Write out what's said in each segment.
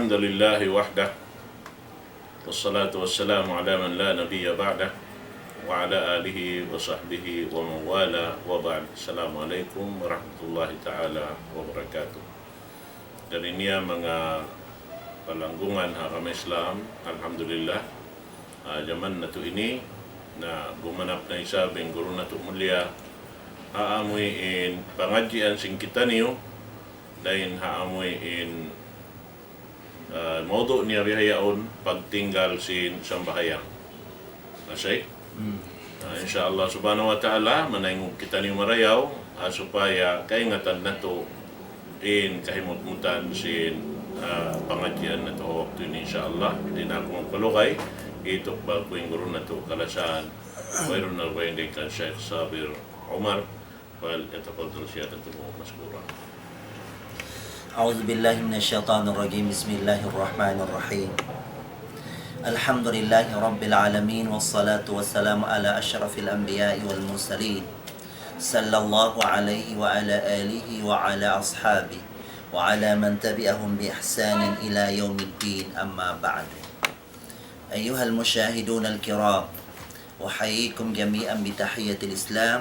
الحمد لله وحده والصلاة والسلام على من لا نبي بعده وعلى آله وصحبه ومن والاه وبعد. Assalamualaikum warahmatullahi ta'ala wabarakatuh. Dari niya mga palanggungan haram Islam, alhamdulillah, zaman na to ini na gumanap na isa bing guru na to mulia haamoy in pangadjian sing kita niyo dahil haamoy in modo niya bihayaon pagtinggal sin sambahayang. Asay? Insyaallah subhanahu wa ta'ala manayong kita niyo marayaw supaya kaingatan na to in kahimut-mutan sin pangadjian na to waktu ini insyaallah. Hindi na ako magpalukay. Ito ba ko yung guru na to kalasaan. Mayroon na ba yung kan Sheikh Sabir Umar. فليتفضل سيادته مشكورا. أعوذ بالله من الشيطان الرجيم. بسم الله الرحمن الرحيم. الحمد لله رب العالمين والصلاة والسلام على أشرف الأنبياء والمرسلين صلى الله عليه وعلى آله وعلى أصحابه وعلى من تبعهم بإحسان إلى يوم الدين. أما بعد، أيها المشاهدون الكرام، أحييكم جميعا بتحية الإسلام،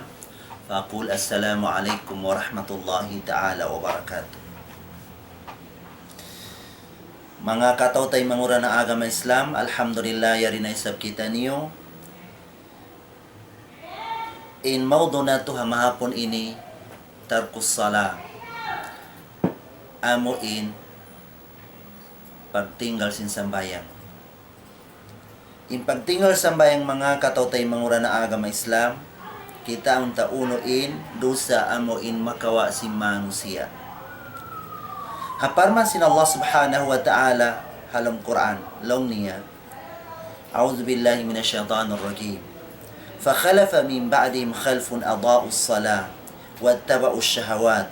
فأقول السلام عليكم ورحمة الله تعالى وبركاته. Mga katautay mangura ng agama Islam, alhamdulillah yari na isab kita niyo. In maudo na to hamahapon ini tarkus sala. Amo in pagtinggal sin sambayang. In pagtinggal sambayang mga katautay mangura ng agama Islam, kita ang taunuin dosa amo in makawa si manusia. Haparman sin Allah subhanahu wa ta'ala halam Quran long niya. A'udzu billahi minasyaitonir rajim. Fakhalafa min ba'dihim khalfun adaa'us salah wattaba'us syahawat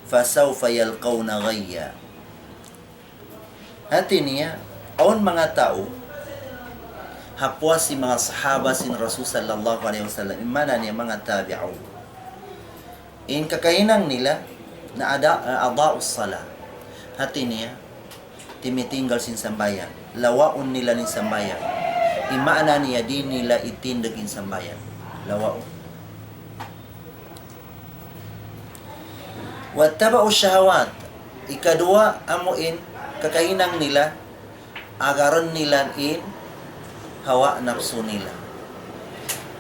fasawfa yalqawna ghayya. Hati niya on mga tao hapwa si mga sahaba sin Rasul sallallahu alaihi wasallam, imana niya mga tabi'un. In kakainang nila na adaa'us salah. Hati niya timitinggal sin sambayan, lawaon nila ni sambayan. Imana niya di nila itindag in sambayan, lawaon. Wattaba'us syahawat, ikadua amuin kakainang nila agaran nila in hawa nafsu nila.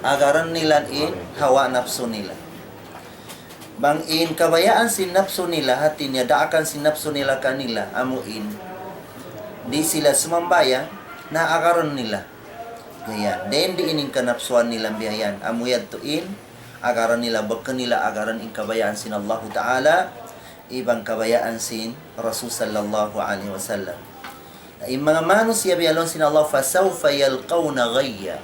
Agaran nila in hawa nafsu nila. Bang in kabayaan si nafsu nila, hati niya daakan si nafsu nila kanila amuin. Di sila sumambayan na agaran nila. Gayan. Den di ining kanapsuan nilang biyayan. Amuyad to in agaran nila baka nila agaran in kabayaan sin Allah Ta'ala ibang kabayaan sin Rasul sallallahu alaihi wasallam. Yung mga manusia biyalon sin Allah fasawfa yalqawna ghayya.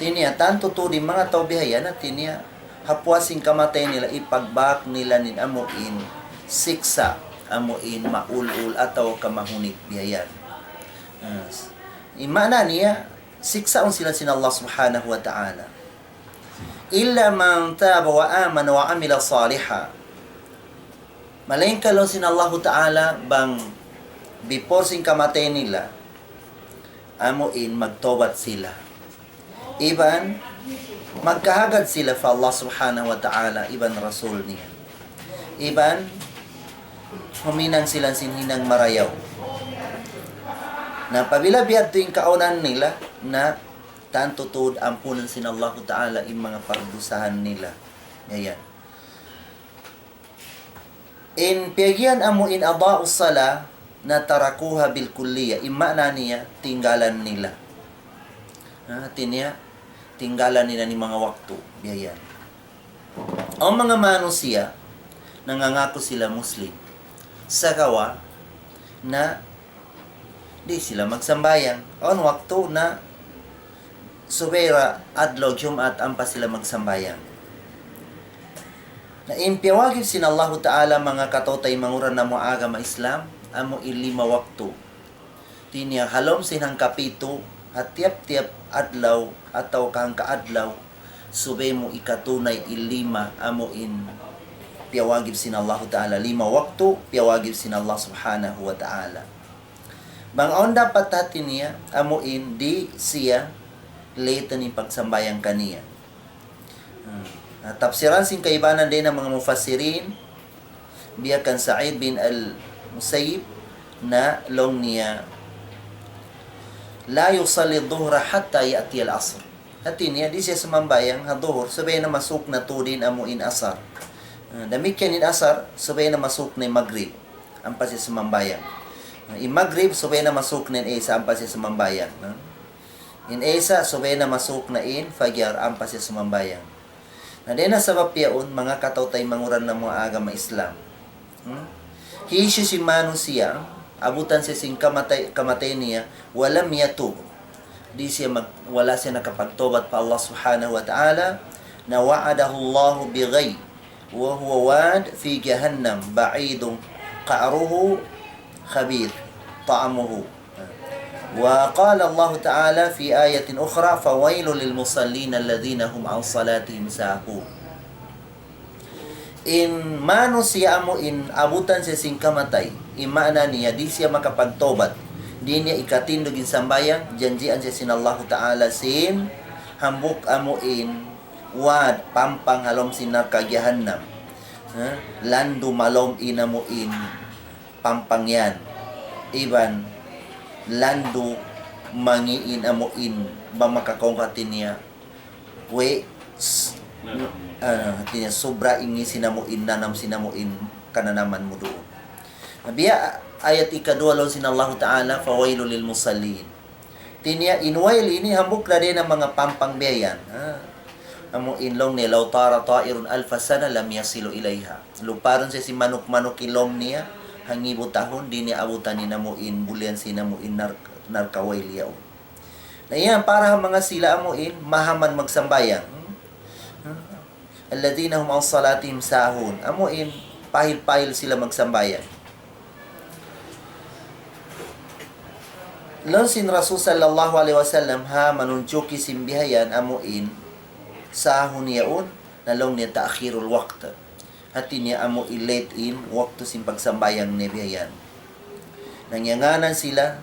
Tinya tanto to di mga tao bihaya na tinya hapwasing kamatay nila ipagbak nila nin amuin siksa amuin maulul ataw kamahunit bihayan. Imana niya siksa on sila sin Allah subhanahu wa ta'ala. Illa man taba wa amana wa amila saliha. Malain kalon sin Allah ta'ala bang before sing kamatay nila, amuin magtobat sila. Iban, magkahagad sila fa Allah subhanahu wa ta'ala, iban Rasul niya. Iban, huminang sila sinhinang marayaw. Na pabilabiyad to yung kaunan nila, na tanto tuod ampunan sin Allah ta'ala yung mga pardusahan nila. Ngayon. In piyagyan amuin adaa'us salah, na tarakuha bil kulliya, imana niya tinggalan nila. Tinya tinggalan nila ni mga waktu biyayan. Ang mga manusia nangangako sila Muslim sa gawa na di sila magsambayang. On waktu na subera adlaw Jumat ampa sila magsambayang. Na impiawagin sin Allah Ta'ala mga katotay manguran na mo agama Islam amo ilima waktu. Tinya halom sinang kapito at tiap-tiap adlaw ataw kang kaadlaw subay mo ikatunay ilima amo in piyawagib sin Allah Ta'ala. 5 waktu piyawagib sin Allah Subhanahu wa Ta'ala. Bangaon dapat hati niya, amuin di siya late ni pagsambayang kaniya. Tafsiran sing kaibanan din ng mga mufassirin, biyakan Sa'id bin al-Musayyib na long niya, la yusalli dhuhra hatta ya'ti al-asr. Hati niya, di siya sumambayang ha-dhuhr, sabay na masuk na tudin amuin asar. Damikian in asar, sabay na masuk na maghrib, ampas siya sumambayang. In maghrib, sabay na masuk na in isa, ampas siya sumambayang. In isa, sabay na masuk na in fajar, ampas siya sumambayang. Na din na sabab yaon, mga kataw-tay manguran na mga agama Islam. Hisyo si Manu siya, abutan siya sing kamatay niya, walam yatub. Wala siya nakapagtobat pa Allah subhanahu wa ta'ala, na wa'adahu Allahu bighay, wa huwa wad fi jahannam, ba'idong qa'ruhu khabir, ta'amuhu. وقال الله تعالى في آية أخرى فويل للمصلين الذين هم عن صلاتهم ساهون. In mano siya mo in abutan siya sing kamatay, imana niya di siya makapagtobat, di niya ikatindog in sambayang, janjian siya sin Allah Ta'ala sin hambuk amo in wad pampang halom sinar kagyahanam, landu malom inamo in pampang yan, iban landu mangiin amuin ba makakongkatin niya we tinya sobra ingi sinamuin nanam sinamuin kananaman mo doon. Biya ayat ikadua law sin Allah Ta'ala fawailul lil musallin. Tinya inwail ini hambuk na din ang mga pampangbiyayan. Amuin long ni law tara ta'irun alfa sana lam yasilu ilayha. Luparon siya si manok-manok ilom niya hangibo tahon di ni abutan ni namuin bulian sinamuin narkawail yaw. Na yan para mga sila amuin mahaman magsambayang. Alladhina hum an salatihim sahun. Amuin pahil-pahil sila magsambayang. Lansin Rasul sallallahu alaihi wasallam ha manunjuki simbihayan amuin sahun yaon nalong ni ta'khirul waqt. Hati niya amo i-late in waktu sim pagsambayang nebiyayan. Nangyanganan sila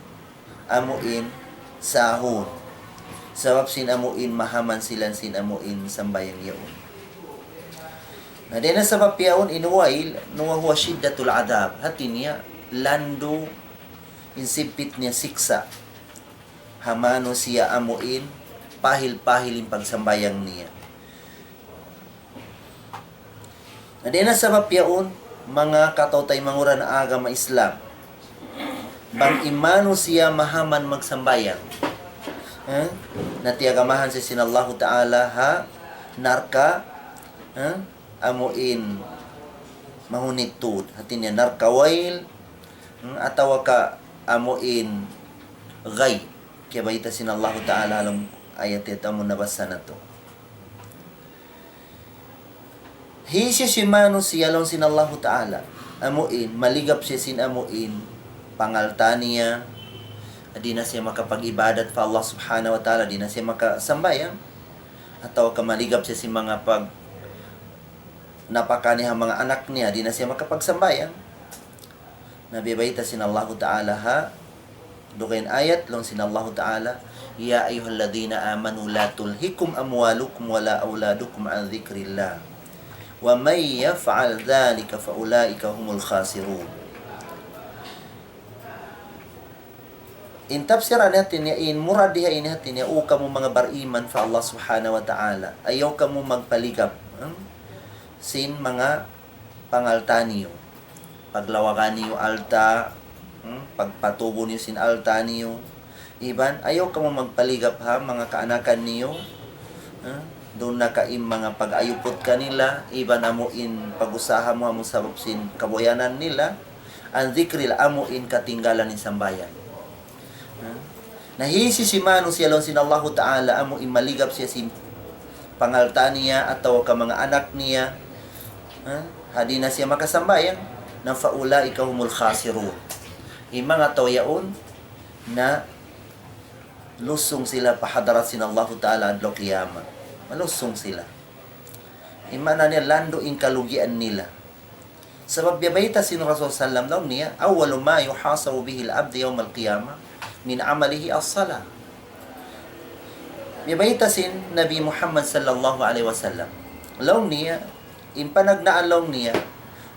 amuin sahun. Sabab sin amuin mahaman sila sin amuin sambayang yaon. Na din sa sabab yaon inuwail nuwa huwa shiddatul adab. Hati niya lando insipit niya siksa. Hamano siya amuin pahil-pahil pagsambayang niya. Na din na sabab yaon, mga kataw-tay manguran na agama Islam, bang imano siya mahaman magsambayang. Natiyagamahan siya sinallahu ta'ala ha, narka, amuin, mahunitud, hatin niya narkawail, atawa ka amuin, gay, kaya ba ita sinallahu ta'ala alam ayat ito mo nabasa na to. Hisya si Manu siya lang sin Allah Ta'ala. Amuin, maligap siya sin amuin, pangalta niya, di na siya makapag-ibadat pa Allah Subhanahu Wa Ta'ala, di na siya makasambayang. Ataw ka maligap siya si mga napakaniha mga anak niya, di na siya makapagsambayang. Nabibayta sin Allah Ta'ala ha, dukain ayat lang sin Allah Ta'ala, Ya ayyuhalladhina amanu la tulhikum amwalukum wala auladukum an dhikrillah. Wa may yaf'al dhalika fa ulaika humul khasirun. In tafsiran natin niya in murad diha ini hatin niya o kamo mga bariman fa Allah subhanahu wa ta'ala. Ayaw kamo magpaligap sin mga pangalta niyo. Paglawakan niyo alta, pagpatubo niyo sin alta niyo. Iban ayaw kamo magpaligap ha mga kaanakan niyo. Doon na kaim mga pag-ayupot kanila, iban amuin pag-usaha mo sabab sin kaboyanan nila, ang dhikril amuin katinggalan ni sambayan. Nahisi si Manu siya lang sin Allah Ta'ala, amuin maligap siya sin pangalta niya ataw ka mga anak niya, hadi na siya makasambayan, na faula ikaw humul khasirun. Mga tawyaon na lusong sila pahadarat sin Allah Ta'ala adlaw qiyamah. Malusong sila. Imana niya lando in kalugian nila. Sebab biyabaita sin Rasul sallam daw niya, awwalu ma yuhasabu bihi al-abd yawm al-qiyamah min amalihi as-salah. Biyabaita sin Nabi Muhammad sallallahu alaihi wasallam. Law niya, impanagnaan law niya,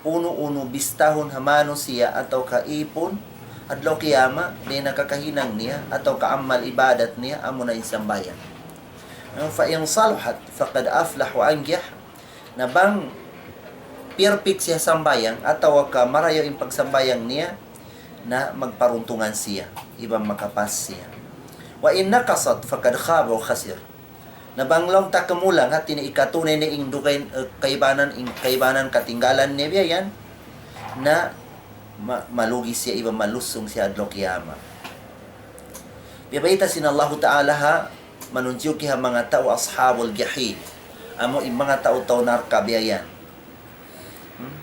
uno-uno bistahon hamano siya atau kaipon adlaw kiyama di nakakahinang niya atau kaamal ibadat niya amo na insambayan. Fa in salahat faqad aflah wa anjah, na bang perfect siya sambayang atau ka marayo yung pagsambayang niya na magparuntungan siya, ibang makapas siya. Wa in nakasat faqad khaba wa khasir, na banglong takamulang at tiniikatunay ni ing dugay kaibanan katinggalan niya biyan na malugi siya, ibang malusong siya adlaw kiyama. Biyabaita sin Allah Ta'ala ha manunjyo kiha mga tao ashabul jahim, amo yung mga tao narka biyan.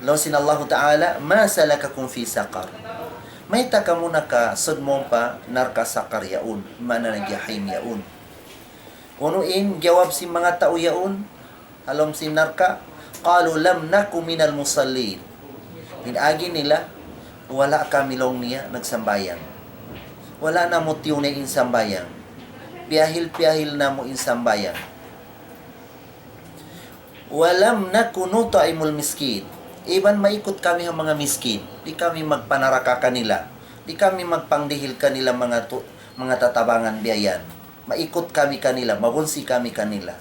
Law sin Allah Ta'ala, ma salakakum fi saqar, may takamuna ka sudmong pa narka saqar yaun, mana na jahim yaun. Unuin jawab si mga tao yaun, halom si narka, qalu lam naku minal musallin, hinagi nila wala kami long niya nagsambayang, wala na mo tiyo na insambayang, piyahil na mo insambayang. Walam naku ta'imul miskin, iban maikot kami ang mga miskin, di kami magpanaraka kanila, di kami magpangdihil kanila mga tatabangan biyayan, maikot kami kanila, mabunsi kami kanila.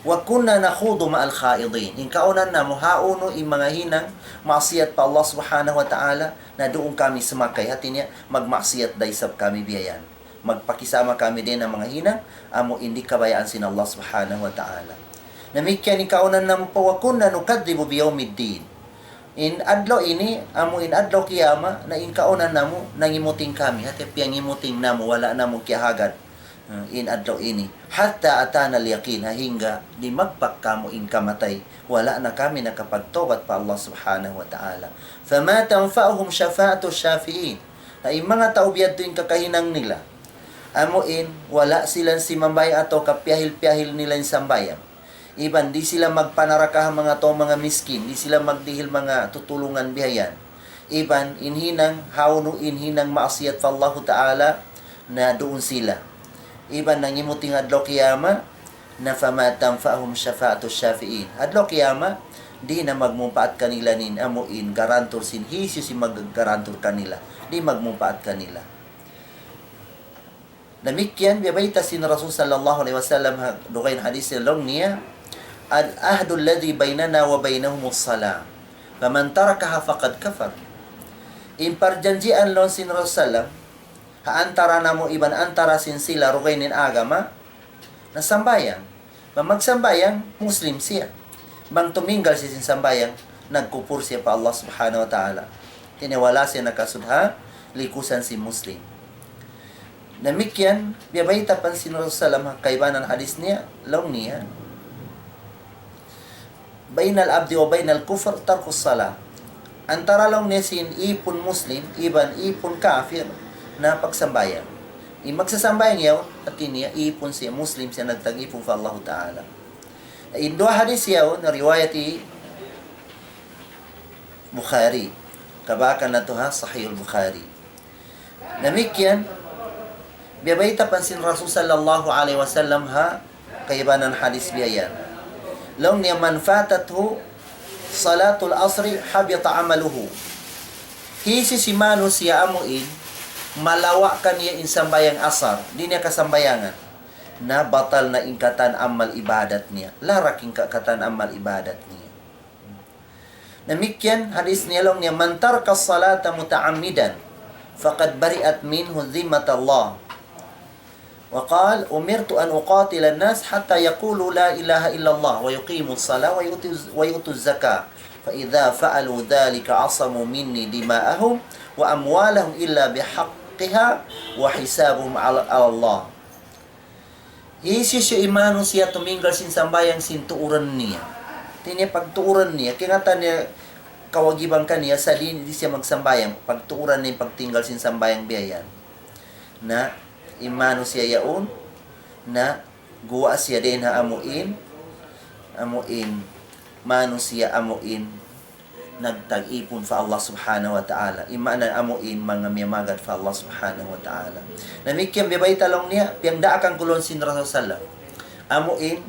Wa kunna nakhudu ma'al khaidin, in kaunan na mo hauno yung mga hinang maasiyat pa Allah subhanahu wa ta'ala, na doon kami sumakay hati niya magmaasiyat daysab kami biyayan, magpakisama kami din ng mga hinang amo hindi kabayaan sin Allah subhanahu wa ta'ala. Namikyan in kaunan na mo pa, wa kunna nukadribu biyawmiddin, in adlaw ini amo in adlaw kiyama na in kaunan na mo nangimuting kami hati piyang imuting na mo wala na mo kiyahagad in adlaw ini hatta atana al-yaqin, hingga di magpakamo in kamatay wala na kami nakapagtobat pa Allah subhanahu wa ta'ala. Fama tanfa'uhum syafa'atu syafi'in, na yung mga tao biyad yung kakahinang nila amuin wala silang simambay atau kapyahil-pyahil nila yung sambayang, iban di sila magpanaraka mga to mga miskin, di sila magdihil mga tutulungan biyayan, iban inhinang hawno inhinang maasiyat pa Allah ta'ala na doon sila, iban nangimuting adlaw kiyama na fama tanfa'uhum syafa'atu syafi'in, adlaw kiyama di na magmumpaat kanila nin amuin garantor sin hisyo si maggarantor kanila, di magmumpaat kanila. Namikyan biyabaita sin Rasul sallallahu alaihi wasallam dukain hadis long niya, al-ahdu alladhi bainana wa bainahumus salam, faman tarakaha faqad kafar. In parjanjian long sin Rasul haantara na mo iban antara sin sila rukainin agama na sambayang, magsambayang Muslim siya, bang tuminggal siya sin sambayang nagkupur siya pa Allah subhanahu wa ta'ala, tiniwala siya nakasudha likusan si Muslim. Namikyan biyabaita pan sin Rasulullah kaibanan hadis niya law niya, bainal abdi wa bainal kufr tarkus salah, antara law niya sin ipon Muslim iban ipon kafir na pagsambayan. Magsasambayan yaw at niya ipon siya Muslim siya nagtag-ipon fa Allah Ta'ala. In dua hadis yaw na riwayati Bukhari, kabakan na to ha Sahih al-Bukhari. Namikyan biyabaita pansin Rasul sallallahu alaihi wasallam ha kaibanan hadis biyan, law niya man fatathu salatul asri habita amaluhu, hisi si mano siya amuin malawa kan niya insambayang asar, di niya kasambayangan, na batal na ingkatan amal ibadat niya, laraking kakatan amal ibadat niya. Namikyan hadis niya lang niya, man tarka salata muta'ammidan faqad bari'at minhu dhimmat Allah, wa qal umirtu an uqatila an-nas hatta yaqulu la ilaha illallah wa yuqimu as-salah wa yutu az-zakah, fa idza fa'alu dhalika asamu minni dima'ahum wa amwalahum illa bihaqq wa hisabuhum ala Allah. Hisi siya imano siya tuminggal sin sambayang sin tuuran niya, tinya pagtuuran niya kingatan niya kawagiban kaniya sa di siya magsambayang pagtuuran niya pagtinggal sin sambayang biyayan, na imano siya yaon na guwa siya din ha amuin mano siya amuin nagtag-ipon fa Allah subhanahu wa ta'ala. Imana amuin mga miyamagad fa Allah subhanahu wa ta'ala. Namikyang bibay talong niya, piyang daakang kulon sin Rasulullah. Amuin,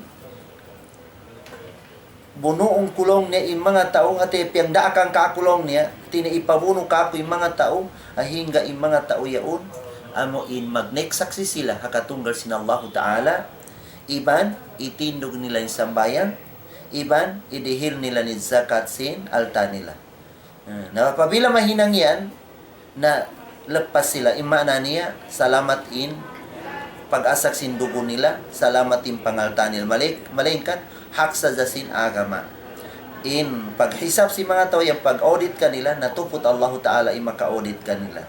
bunuong kulong niya yung mga tao, hati piyang daakang kakulong niya, tiniipabuno ka ako yung mga tao, ahingga yung mga tao yaon, amuin magneksaksi sila, hakatunggal sin Allah ta'ala, iban, itindog nila yung sambayan, iban, idihil nila ni zakat sin alta nila. Napapabila mahinang yan, na lepas sila, imana niya, salamat in, pag-asak sin dugo nila, salamat in pangalta nila. Malingkan, hak sa zasin agama. In, paghisap si mga tao, yung pag-audit kanila, natupot Allah Ta'ala, maka-audit kanila.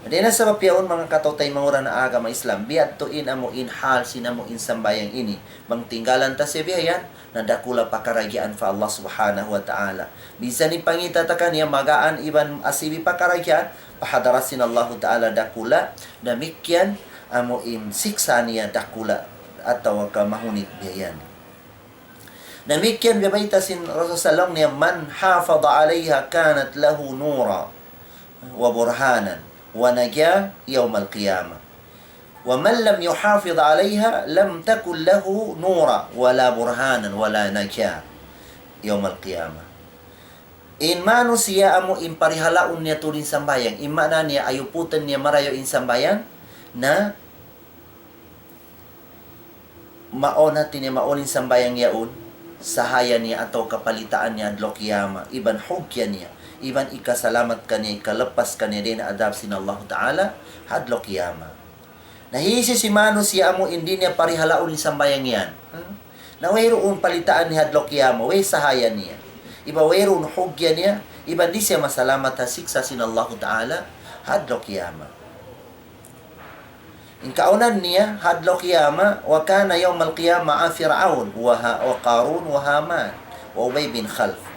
Di na sa papiyaon mga katotay mangura na agama Islam, biat tuin amo in hal sinamo in sambayang ini. Bang tinggalan ta siya biyan, nadakula pakaragyaan fa Allah subhanahu wa ta'ala. Bisa ni pangitatakan niya magaan iban asibi pakaragyaan, pahadarasin Allah ta'ala dakula, damikyan amo in siksa niya dakula atau kamahunit biyan. Damikyan bibayta sin Rasulullah niya, man hafadha alayha kanat lahu nura wa burhanan ونجا يوم القيامة ومن لم يحافظ عليها لم تكن له نورا ولا برهانا ولا نجا يوم القيامة in mano siya amo in parihalaon niya tulin sambayang imana niya ayuputan niya marayo in sambayang na maona niya maulin sambayang yaon sahaya niya atau kapalitaan niya adlo kiyama iban hugya niya iban ikasalamat kanya, ikalepas kanya din adab sin Allah Ta'ala, hadlo kiyama. Nahisi si Mano siya mo hindi niya parihalaon ni sambayang yan. Na wayroon palitaan ni hadlo kiyama, way sahaya niya. Iba wayroon hugya niya, iba di siya masalamat hasiksa sin Allah Ta'ala, hadlo kiyama. In kaunan niya, hadlo kiyama, wa kana yawmal qiyama Fir'aun, wa Qarun, wa Haman, wa Ubay bin Khalf.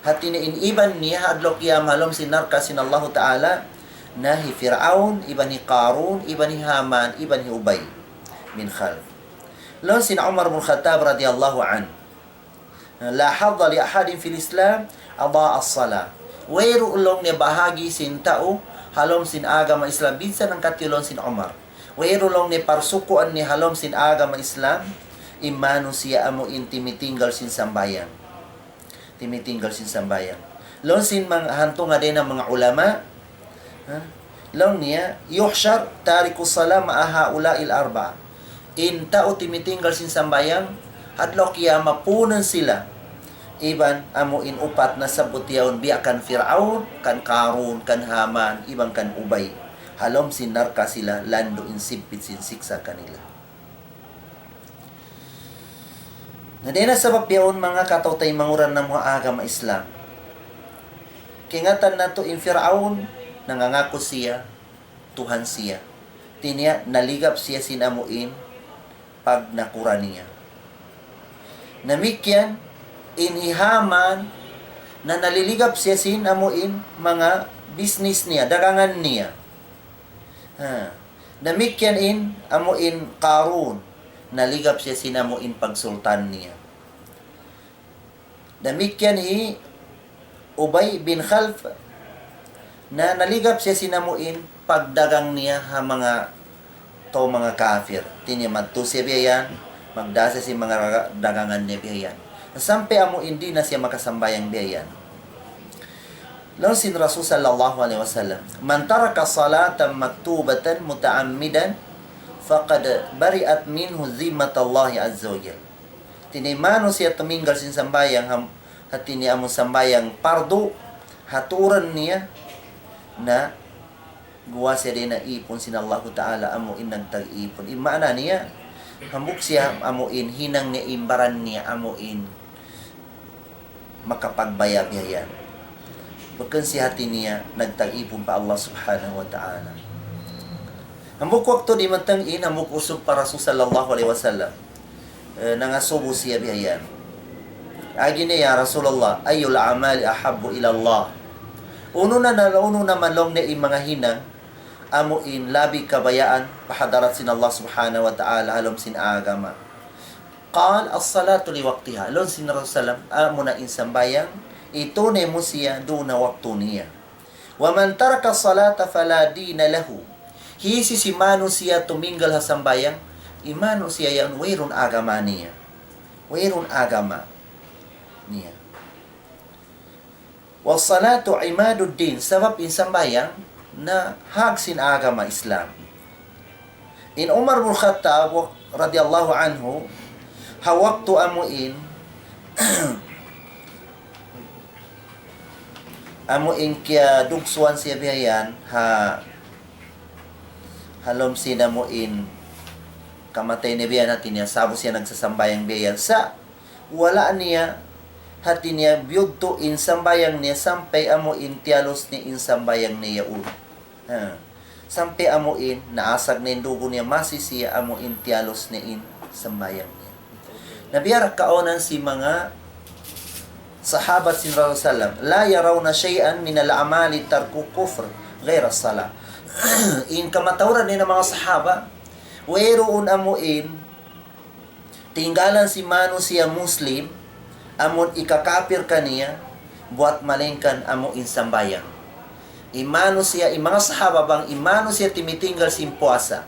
Hati ni iniban niya hadlo kiyam halom sinarka sin Allah Ta'ala na hi Fir'aun, iban ni Qarun, iban ni Haman, iban ni Ubay bin Khalf. Lon sin Umar bin Khattab radhiyallahu an. La hadda li ahadin fil Islam ada as-salah. Wayro ulong niya bahagi sin tao halom sin agama Islam bisan ang katilon sin Umar. Wayro long ni parsukuan ni halom sin agama Islam imano siya amo intimitinggal sin sambayan. Timitinggal sin sambayan. Lon sin mga hanto nga din ang mga ulama. Lon niya, yuhshar tariku salam ma'aha ula'il arba. In tao timitinggal sin sambayan, hadlo kiyama punan sila. Iban amo in upat na sabutyaon biya kan Fir'aun, kan Qarun, kan Haman, iban kan Ubay. Halom sin narka sila, lando in sipit sin siksa kanila. Nadena sa papyaon mga katotay manguran ng mga agama Islam. Kingatan na to in Fir'aun, nangangako siya, Tuhan siya. Tinya, naligap siya sinamuin pag nakura niya. Namikyan, inihaman, na naliligap siya sinamuin mga business niya, dagangan niya. Namikyan in, amuin Qarun, naligap siya sinamuin pagsultan niya. Damikyan hi Ubay bin Khalf na naligap siya sinamuin pagdagang niya ha mga kafir. Tinimad to siya biyan, magdasa si mga dagangan niya biyan. Sampai amo hindi na siya makasambayang biyan. Lawan sin Rasul sallallahu alaihi wasallam, man taraka salatan maktubatan muta'ammidan faqad bari'at minhu zimmatullahi azza wa jalla. Tinimano siya tuminggal sin sambayang hati niya mo sambayang pardo haturan niya na guwa siya din na ipon sin Allah Ta'ala amo in nagtag-ipon. Imana niya hambuk siya amo in hinang niya imbaran niya amo in makapagbayab yan. Bukan si hati niya nagtag-ipon pa Allah Subhanahu wa Ta'ala. Hambuk waktu di matang in hambuk usog para Rasul sallallahu alaihi wasallam. Nangasubo siya biyan. Agi niya Rasulullah, ayul amali ahabbu ila Allah. Uno na manlong na mga hinang amo in labi kabayaan pahadarat sin Allah subhanahu wa ta'ala halom sin agama. Qal as-salatu li waqtiha. Lon sin Rasulullah amo na in sambayang itunay mo siya doon na waktu niya. Wa man taraka salata fala dina lahu. Hisi si mano siya tuminggal sa sambayang, imano siya yan wayron agama niya. Wayron agama niya. Wa salatu imaduddin, sabab in sambayang na hagsin agama Islam. In Umar bin Khattab radhiyallahu anhu, hawaktu amuin amuin kya dugsuan siya bihayan halom sinamuin kamatay ni biya natin niya sabo siya nagsasambayang biyan sa wala niya hati niya biyugto in sambayang niya sampay amuin tialos ni in sambayang niya sampay amuin naasag na indugo niya masisiya amuin tialos ni in sambayang niya. Nabiyar kaonan si mga sahabat sin Rasulullah la yarawna shay'an min al-amali tarku kufr ghayra as-salah. In kamatawran ni ng mga sahaba wayroon amuin tinggalan si mano siya muslim amon ikakapir kaniya buat malingkan amuin sambayang. Imano siya mga sahaba bang imano siya timitinggal sin puasa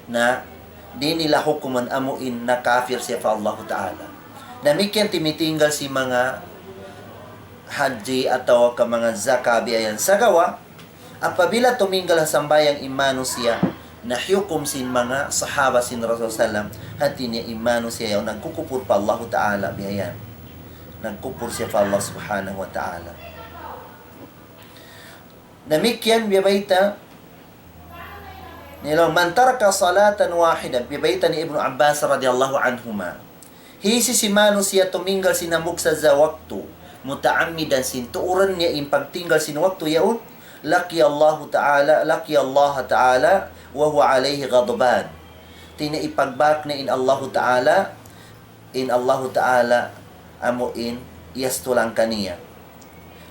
na di nila hukuman amuin na kafir siya pa Allah Ta'ala. Namikyan timitinggal si mga haji atau ka mga zakabi ayan sa gawa, apabila tuminggal sa sambayang imano siya, na hukum sin mga sahaba sin Rasulullah hati niya imano siya yung nagkukupur pa Allah Ta'ala bihayan. Nagkupur siya pa Allah Subhanahu wa Ta'ala. Namikyan biyabaita nilo man taraka salatan wahidan bibaita ni Ibnu Abbas radhiyallahu anhuma. Hisi si mano siya tuminggal sinamuk sa waktu mutaammidan sin tuuran niya in pagtinggal sin waktu yaun laki Allah Ta'ala wa huwa alayhi ghadban. Tina ipagbak na in Allah Ta'ala amuin yastulang kaniya.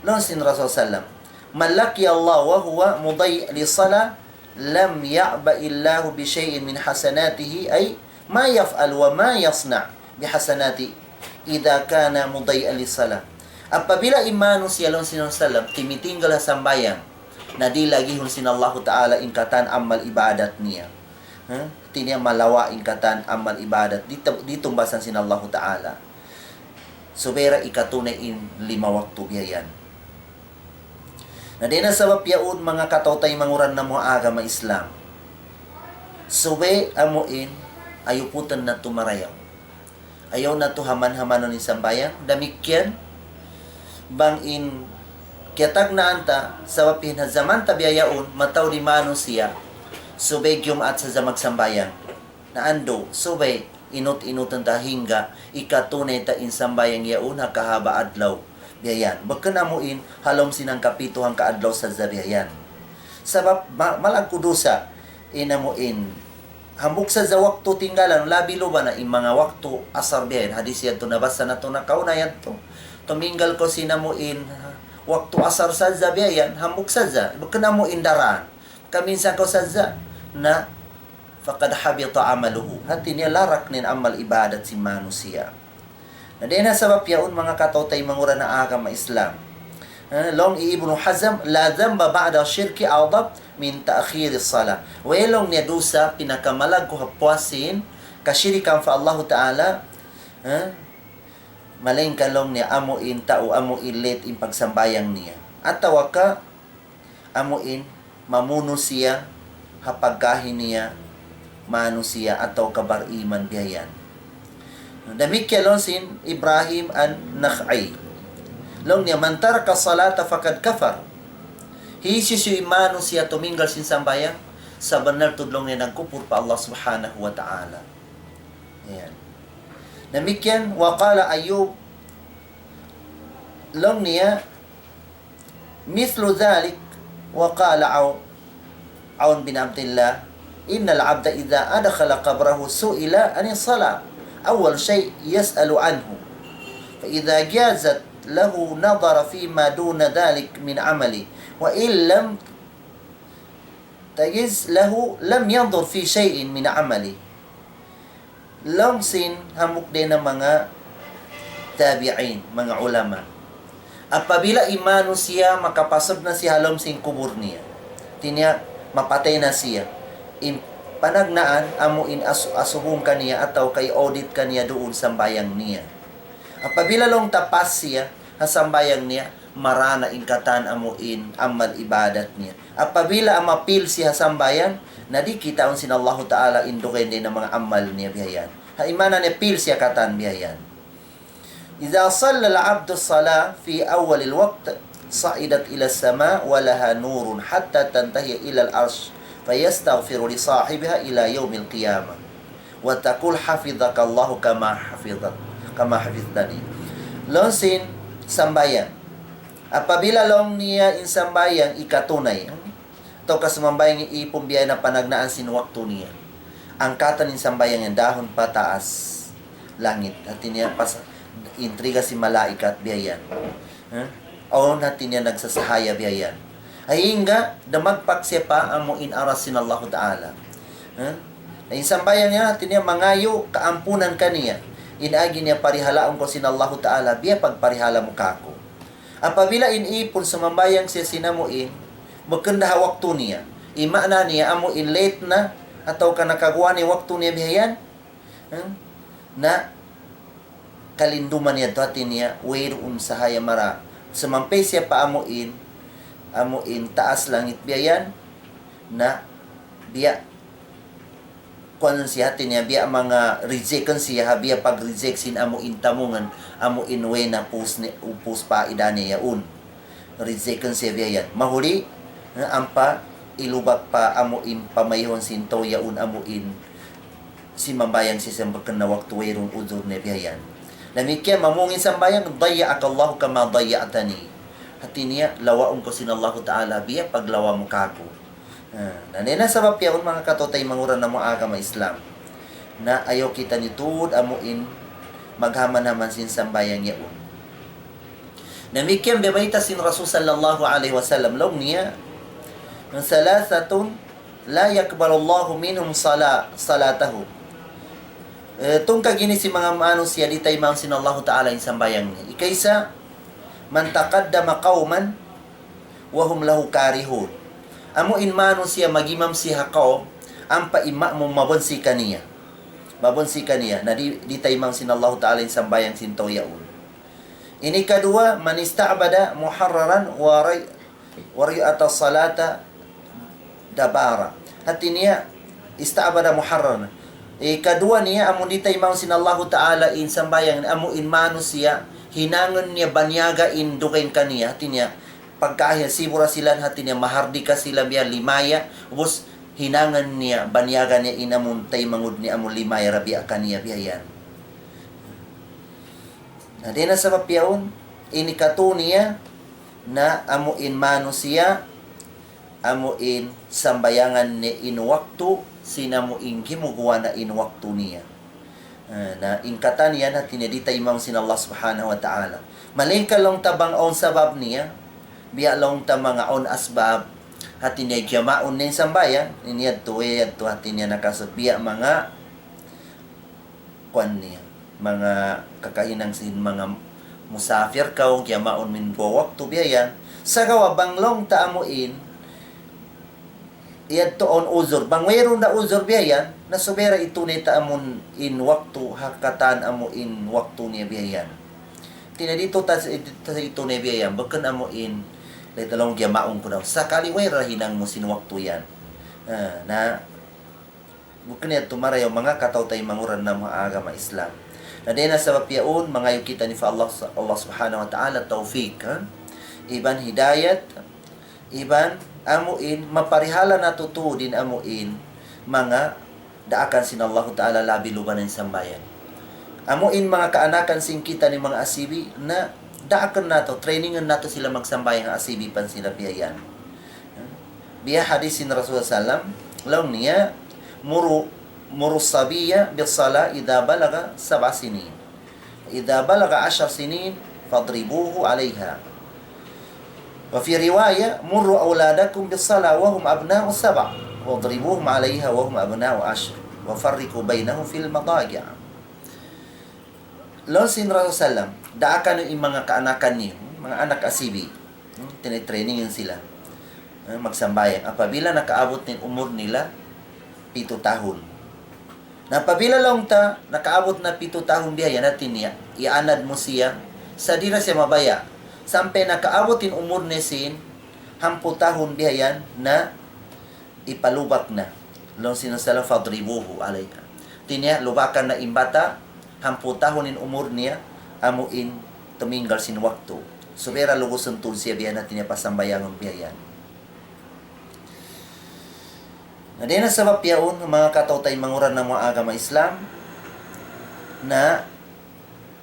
Lon sin Rasul sallam man laki Allah wa huwa muday li salah lam ya'ba illahu bi shay'in min hasanatihi ay ma yaf'al wa ma yasna' bi hasanati idza kana muday'an lis-salah. Apabila imano siya lon sin sallam timitinggal sa sambayang na di lagi hun sin Allah Ta'ala ingkatan amal ibadat niya. Tinya malawa ingkatan amal ibadat dito basan sin Allah Ta'ala. Subera ikatunay in 5 waktu biyayan. Na di na sabab yaun mga katawtay manguran na mga agama Islam. Sube amuin ayuputan na tumarayaw. Ayaw na to haman-hamanon ni sambayan. Damikyan bang in kiatag na anta sabab na zaman tabiyayaun mataw di mano siya. Sube gyum at sa zamagsambayan. Na ando sube inut-inutan ta hingga ikatunay ta insambayang yaun hakahaba adlaw. Biyayan. Baka namuin, halom sinang kapituhang kaadlaw sa zabiyayan. Sabab, malagkudusa, inamuin, hambuk sa waktu tinggalan, labi lo ba na mga waktu asar biyayan. Hadis yan to, nabasa na to, nakaunayan to. Tuminggal ko sinamuin, waktu asar sa zabiyayan, hambuk sa za. Baka namuin daraan. Kaminsan ko sa za, na, fakad habita amaluhu. Hati niya larak nin amal ibadat si manusia. Na di na sabab yaun mga katawtay mangura na agama Islam. Long Ibnu Hazm la dhamba ba'da syirki a'dab min ta'khir as-salah. Wailong niya dusa pinakamalag ko hapwasin kasyirikan fa Allah Ta'ala. Malaing kalong niya amuin tao amuin late in pagsambayang niya. At tawaka amuin mamuno siya hapagkahin niya manusia atau kabar iman biyayan. Damikya lon sin Ibrahim an-Nakhai. Long niya man taraka salata fakad kafar. Hisi si imano siya tuminggal sin sambayang sa benar tudlong niya nagkupur pa Allah Subhanahu wa Ta'ala. Ayan. Damikyan wa qala Ayub long niya mithlu dhalik wa qala Aun bin Abdullah innal abda idza adkhala qabrahu su'ila an salat أول شيء يسأل عنه فإذا جازت له نظر فيما دون ذلك من عمله وإن لم تجز له لم ينظر في شيء من عمله. Long sin hamuk din ng mga tabi'in, mga ulama. Apabila imano siya, makapasod na si halom sing kubur niya. Tinya, mapatay na siya. Panagnaan, amuin asuhong kaniya ataw kay audit kaniya doon sa bayang niya. Apabila long tapas siya, hasambayang niya, marana ingkatan amuin amal ibadat niya. Apabila amapil siya sambayan, nadi kita ang sinallahu ta'ala indukin din ng mga amal niya bihayan. Haimana niya pil siya katan bihayan. Idza salla al-'abdu as-salah fi awwal al-waqt sa'idat ila as-sama' wa laha nurun hatta tantahi ila al-'arsh fayastaghfiru li sahibiha ila yaum al-qiyamah wa taqul hafizaka Allah kama hafiztani. Lonsin sambayan. Apabila long niya in sambayan ikatunay. Ito kasumambayang ipumbiya na panagnaan sin waktu niya. Angkatan in sambayan yung dahon pataas langit. At niya pas intriga si malaikat biyayan. O natin niya nagsasahaya biyayan. Ay nga, damagpak siya pa ang muin aras sin Allah Ta'ala. Ay sambayan niya, natin niya mangayo kaampunan kaniya. Inagi niya parihalaon ko sin Allah Ta'ala, biya pagparihala mo kako. Apabila inipon sumambayang siya sinamuin, magkanda waktu niya. Imana niya, amuin late na, ataw ka nakagawa ni waktu niya bihayan, na kalinduman niya to atin niya, wayroon sahaya mara. Sumampay siya pa amuin taas langit biyayan, na biya kuan siya atin niya, biya mga rejectan siya, biya pag-reject sin amuin tamungan, amuin we na upus pa idani yaun. Rejectan siya biyayan. Mahuli, ampa, ilubak pa amuin pamayhon sin to yaun amuin si mambayang si sembagkan na waktu wayrong udur na biyayan. Namikya mamungin sambayang daya'aka Allah kama daya'atani. Hati niya lawaon ko sin Allah Ta'ala biya paglawa mo kako. Nanena sa bapyaon mga katotay manguran na mo agama Islam. Na ayaw kita nitud amuin maghaman-haman sin sambayang yaon. Namikya bebaita sin Rasul sallallahu alaihi wasallam law niya ng salasatun la yakbalullahu minhum salatahu. Itong kagini si mga maano siya di tayo mga sinallahu ta'ala yung sambayang niya. Ikaysa, man taqaddama qawman wahum lahu karihun. Amo in mano siya magimam siya kao, ang paima mo mabonsi kaniya. Mabonsi kaniya, na di tayo mga sinallahu ta'ala yung sambayang sintaw yaun. Ini kadua, man ista'bada muharraran wari atas salata dabara. Hati niya, ista'bada muharraran. Kadua niya, amo di tayo mga sinallahu ta'ala in sambayang, amo in mano siya, hinangon niya banyaga in dukain kaniya, hati niya, pagkahya sibura sila, hati niya, mahardika sila biya limaya, ubos, hinangan niya, banyaga niya inamun tayo mangud niya, amo limaya, rabia kaniya biyayan. Na di na sa papyaon, inikato niya, na amo in mano siya, amo in sambayangan ni inwaktu, sinamu ingki mo gawa na inwaktu niya. Na ingkatan niya na tinedita imam sin Allah subhanahu wa ta'ala. Malingka long tabang on sabab niya, biya long ta mga on asbab, hati niya gyamaon nin sambayan, iniyad to hati niya nakasot, biya mga kwan niya, mga kakainang sin mga musafir kaong gyamaon min go waktu biya yan, sa gawa banglong ta amuin, iyad to on uzur. Bang mayroon na uzur biyayan, na subera ito nita amon in waktu, hakatan amo in waktu niya biyayan. Tinadito ta ito niya biyayan, bakan amo in, letalong gyamaon ko daw. Sakali way rahinang mo sin waktu yan. Na, bukan niya tumarayaw mga kataw-tay manguran na mga agama Islam. Na din na sa bapyaon, mga yung kita ni Allah subhanahu wa ta'ala, tawfiq. Iban hidayat, iban amuin, maparihala na tutudin amuin, mga daakan sin Allah Ta'ala labi luban ng sambayan. Amuin mga kaanakan sin kita ni mga asibi, na daakan na to, trainingan na to sila magsambayan, asibi pan sila biyayan. Biya hadis sin Rasulullah sallam, law niya, muru sabiya bisala idha balaga 7 sinin. Idha balaga 10 sinin, fadribuhu alayha. وفي رواية مروا أولادكم بالصلاة وهم أبناء 7 واضربوهم عليها وهم أبناء 10 وفرقوا بينهم في المضاجع. Lawan sin Rasulullah sallam, daakan yung mga kaanakan niyo, mga anak asibi. Tinitraining yun sila. Magsambayan. Apabila nakaabot ng umur nila, 7 tahun. Napabila lang nakaabot na 7 tahun biyaya natin niya, ianad mo siya, sa dira siya mabaya. Sampai nakaabot in umur ni sin, 10 tahun biyayan na ipalubak na. Long sinasala fadribuhu alayka. Tinya, lubakan na imbata, 10 tahun in umur niya, amuin tuminggal sin waktu. Subera lugusun tul siya biyan natin niya pasambayang biyayan. Na din na sabab yaon, mga katautay manguran ng mga agama Islam, na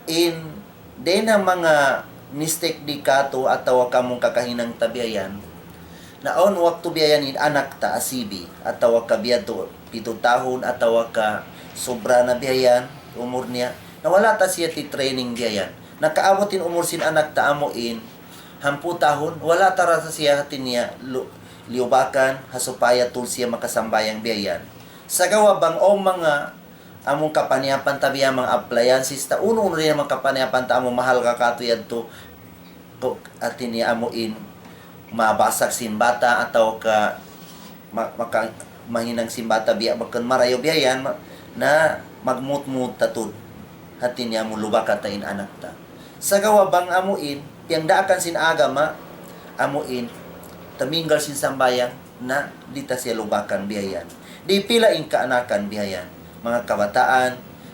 din na mga mistake di kato atawa kamong kakahinang tabiayan, na on waktu biyayanin anak ta asibi, atawa ka biyato 7 tahun, atawa ka sobra na biyayan, umur niya, na wala ta siya ti training biyayan. Nakaabotin umur sin anak ta amuin, 10 tahun, wala ta rasa siya hatin niya, liubakan, hasupaya tul siya makasambayang biyayan. Sa gawa bang o mga among kapaniapan tabi ang mga appliances ta uno rin ang mga kapaniapan ta among mahal ka katuyad to atin niya amuin mabasag simbata ataw ka mahinang simbata biya bakan marayo biyayan na magmut-mut tatud hatin niya mo lubaka tain anak ta. Sa gawa bang amuin yang daakan sin agama amuin taminggal sin sambayang na dita siya lubakan biyayan. Di pila in kaanakan biyayan. Mga kabataan,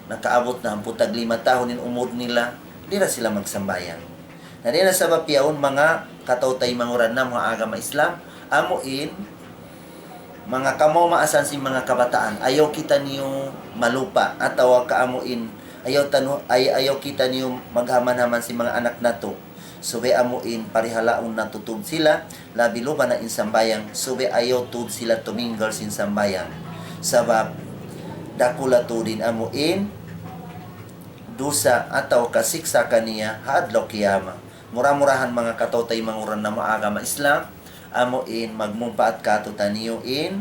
nakaabot na 45 tahon in umur nila, di na sila magsambayan. Na di na sabab yaon mga katautay manguran na mga agama Islam, amuin, mga kamo maasan si mga kabataan, ayaw kita niyo malupa, atawa ka amuin, ayaw kita niyo maghaman-haman si mga anak nato. Sube amuin, parihalaon na tutub sila, labi lupa na insambayang, sube ayaw tub sila tuminggal sin sambayang. Sabab, dakula to din amuin dusa ataw kasiksa kaniya hadlaw kiyama. Mura-murahan mga katautay manguran na mga agama Islam amuin magmumpaat kato taniyo in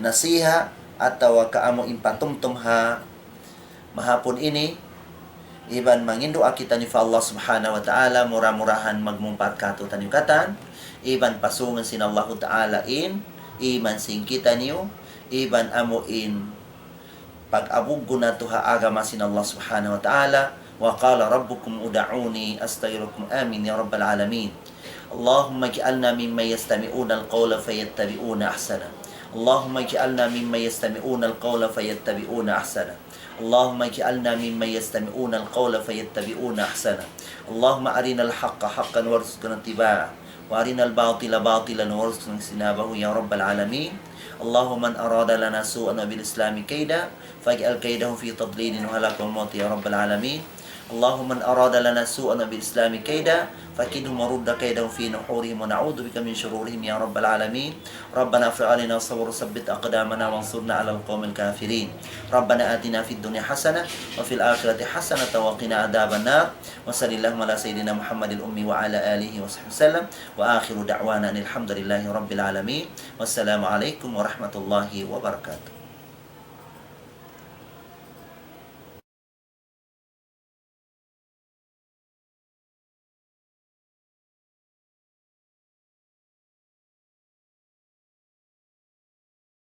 nasiha ataw kaamuin patumtum ha mahapon ini iban mangindo akita ni Allah subhanahu wa ta'ala mura-murahan magmumpaat kato taniyo katan iban pasungan sin Allah ta'ala in iman sing kita niyo iban amuin pag-abog na to ha agama sin Allah subhanahu wa ta'ala wa qala rabbukum ud'uni astaghfirukum amin ya rabbal alamin. Allahumma ij'alna mimman yastami'una al-qawla fayattabi'una ahsana. Allahumma ij'alna mimman yastami'una al-qawla fayattabi'una ahsana. Allahumma ij'alna mimman yastami'una al-qawla fayattabi'una ahsana. Allahumma arina al-haqqa haqqan warzuqna ittiba'ah wa arina al-batila batilan warzuqna ijtinabahu ya rabbal alamin. Allahumma man arada lana su'an bil islami kaida faj'al kaidahu fi tadlilin wa halakal maut ya rabbal alamin. Allahumma man arada lana su'an bil islami kaida fakidhu marudda kaidahu fi nuhurihim wa na'udzu bika min shururihim ya rabbal alamin. Rabbana afri alina sabr sabbit aqdamana wansurna 'alal qaumil kafirin. Rabbana atina fid dunya hasanah wa fil akhirati hasanah wa qina adzaban nar. Wa sallallahu ala sayidina Muhammadil ummi wa ala alihi wa sahbihi sallam wa akhiru da'wana alhamdulillahi rabbil alamin. Wassalamu alaikum warahmatullahi wabarakatuh.